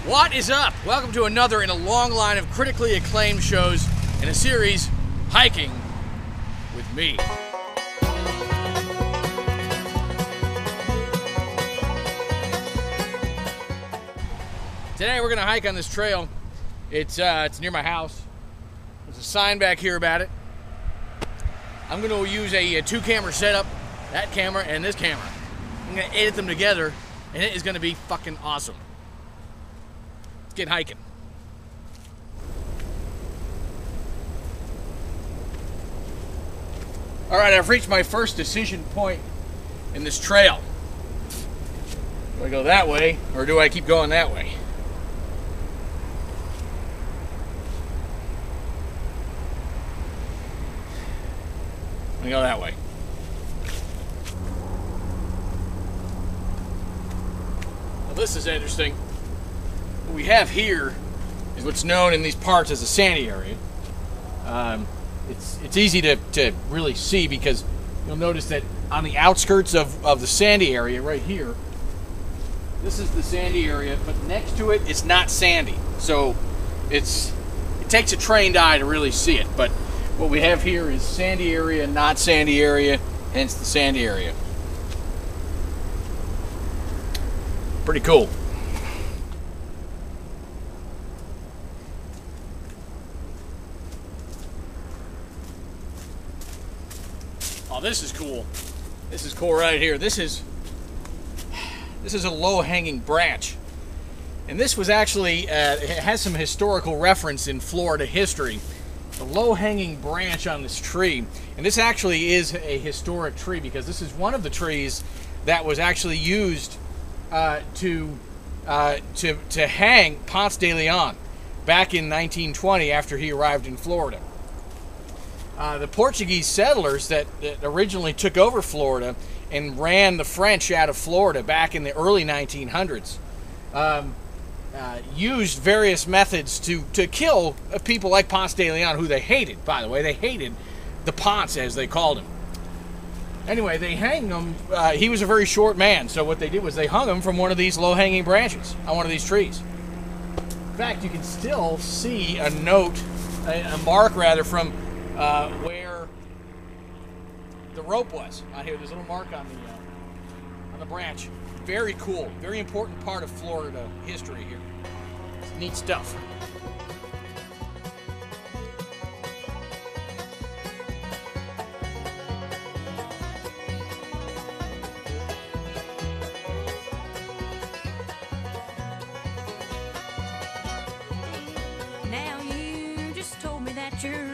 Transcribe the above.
What is up? Welcome to another in a long line of critically acclaimed shows in a series, Hiking with me. Today we're going to hike on this trail. It's near my house. There's a sign back here about it. I'm going to use a two-camera setup, that camera and this camera. I'm going to edit them together, and it is going to be fucking awesome. Let's get hiking. All right, I've reached my first decision point in this trail. Do I go that way, or do I keep going that way? I'm gonna go that way. Now this is interesting. What we have here is what's known in these parts as a sandy area. It's easy to really see because you'll notice that on the outskirts of the sandy area right here, this is the sandy area, but next to it it's not sandy. So it takes a trained eye to really see it. But what we have here is sandy area, not sandy area, hence the sandy area. Pretty cool. Oh, this is cool. This is cool right here. This is a low-hanging branch. And this was actually, it has some historical reference in Florida history. The low-hanging branch on this tree, and this actually is a historic tree because this is one of the trees that was actually used to hang Ponce de Leon back in 1920 after he arrived in Florida. The Portuguese settlers that originally took over Florida and ran the French out of Florida back in the early 1900s used various methods to kill people like Ponce de Leon, who they hated, by the way. They hated the Ponce, as they called him. Anyway, they hanged him. He was a very short man, so what they did was they hung him from one of these low-hanging branches on one of these trees. In fact, you can still see a note, a mark rather, from where the rope was. Out here, there's a little mark on the branch. Very cool. Very important part of Florida history here. It's neat stuff. Now you just told me that you're